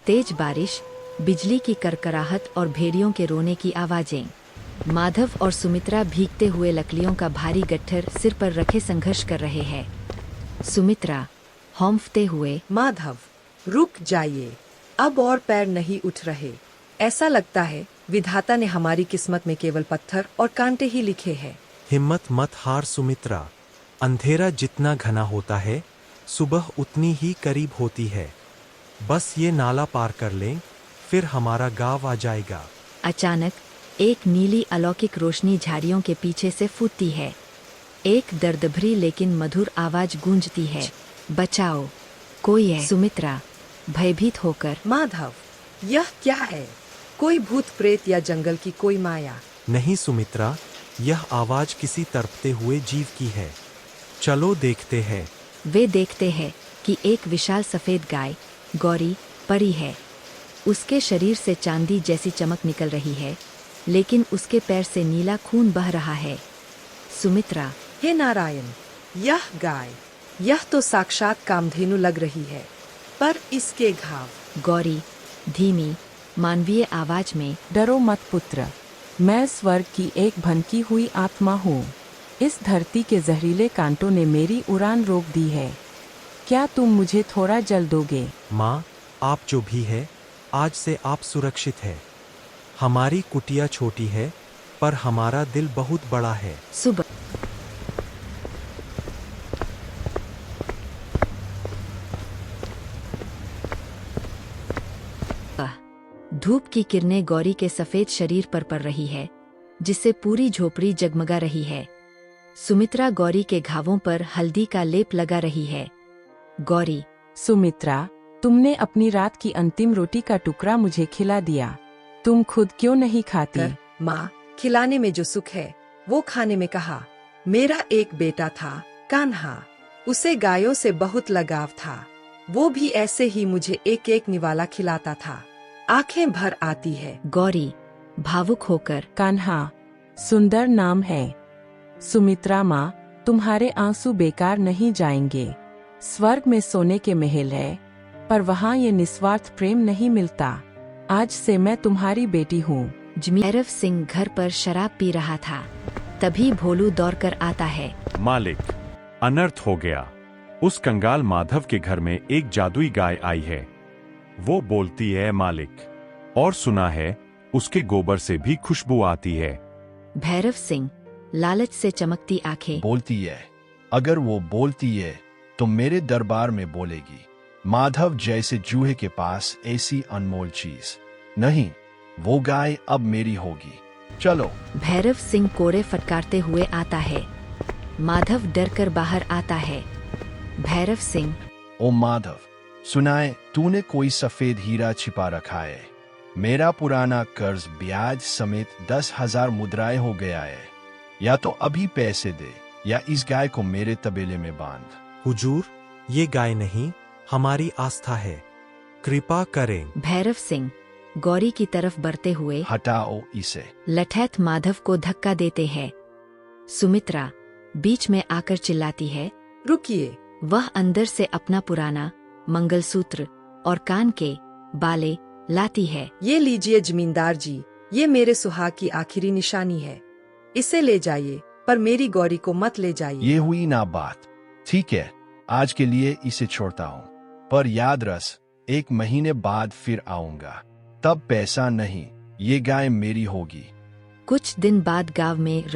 तेज बारिश, बिजली की करकराहट और भेड़ियों के रोने की आवाजें। माधव और सुमित्रा भीगते हुए लकड़ियों का भारी गट्ठर सिर पर रखे संघर्ष कर रहे हैं। सुमित्रा हौंफते हुए, माधव, रुक जाइए, अब और पैर नहीं उठ रहे। ऐसा लगता है विधाता ने हमारी किस्मत में केवल पत्थर और कांटे ही लिखे हैं। हिम्मत मत हार सुमित्रा, अंधेरा जितना घना होता है, सुबह उतनी ही करीब होती है। बस ये नाला पार कर लें, फिर हमारा गांव आ जाएगा। अचानक एक नीली अलौकिक रोशनी झाड़ियों के पीछे से फूटती है। एक दर्दभरी लेकिन मधुर आवाज गूंजती है, बचाओ, कोई है। सुमित्रा भयभीत होकर, माधव, यह क्या है? कोई भूत प्रेत या जंगल की कोई माया? नहीं सुमित्रा, यह आवाज किसी तड़पते हुए जीव की है। चलो देखते हैं। वे देखते हैं कि एक विशाल सफेद गाय, गौरी, परी है। उसके शरीर से चांदी जैसी चमक निकल रही है, लेकिन उसके पैर से नीला खून बह रहा है। सुमित्रा, हे नारायण, यह गाय, यह तो साक्षात कामधेनु लग रही है, पर इसके घाव। गौरी धीमी मानवीय आवाज में, डरो मत पुत्र, मैं स्वर्ग की एक भनकी हुई आत्मा हूँ। इस धरती के जहरीले कांटों ने मेरी उड़ान रोक दी है। क्या तुम मुझे थोड़ा जल दोगे? माँ, आप जो भी है, आज से आप सुरक्षित है। हमारी कुटिया छोटी है, पर हमारा दिल बहुत बड़ा है। सुबह धूप की किरणें गौरी के सफेद शरीर पर पड़ रही है, जिससे पूरी झोपड़ी जगमगा रही है। सुमित्रा गौरी के घावों पर हल्दी का लेप लगा रही है। गौरी, सुमित्रा, तुमने अपनी रात की अंतिम रोटी का टुकड़ा मुझे खिला दिया। तुम खुद क्यों नहीं खाती? माँ, खिलाने में जो सुख है, वो खाने में कहा। मेरा एक बेटा था, कान्हा। उसे गायों से बहुत लगाव था। वो भी ऐसे ही मुझे एक एक निवाला खिलाता था। आंखें भर आती है। गौरी भावुक होकर, कान्हा सुंदर नाम है। सुमित्रा माँ, तुम्हारे आंसू बेकार नहीं जाएंगे। स्वर्ग में सोने के महल है, पर वहाँ ये निस्वार्थ प्रेम नहीं मिलता। आज से मैं तुम्हारी बेटी हूँ। भैरव सिंह घर पर शराब पी रहा था। तभी भोलू दौड़कर आता है। मालिक, अनर्थ हो गया। उस कंगाल माधव के घर में एक जादुई गाय आई है। वो बोलती है मालिक, और सुना है उसके गोबर से भी खुशबू आती है। भैरव सिंह लालच से चमकती आंखें, बोलती है? अगर वो बोलती है तो मेरे दरबार में बोलेगी। माधव जैसे जूहे के पास ऐसी अनमोल चीज नहीं। वो गाय अब मेरी होगी। चलो। भैरव सिंह कोड़े फटकारते हुए आता है। माधव डरकर बाहर आता है। भैरव सिंह, ओ माधव, सुनाए तूने कोई सफेद हीरा छिपा रखा है। मेरा पुराना कर्ज ब्याज समेत 10,000 मुद्राएं हो गया है। या तो अभी पैसे दे, या इस गाय को मेरे तबेले में बांध। हुजूर, ये गाय नहीं, हमारी आस्था है, कृपा करें। भैरव सिंह गौरी की तरफ बढ़ते हुए, हटाओ इसे। लठैत माधव को धक्का देते हैं। सुमित्रा बीच में आकर चिल्लाती है, रुकिए। वह अंदर से अपना पुराना मंगलसूत्र और कान के बाले लाती है। ये लीजिए जमींदार जी, ये मेरे सुहाग की आखिरी निशानी है। इसे ले जाइए, पर मेरी गौरी को मत ले जाइए। ये हुई ना बात। ठीक है, आज के लिए इसे छोड़ता हूँ, पर याद रस, 1 महीने बाद फिर आऊंगा। तब पैसा नहीं, ये गाय मेरी होगी। कुछ दिन बाद गांव में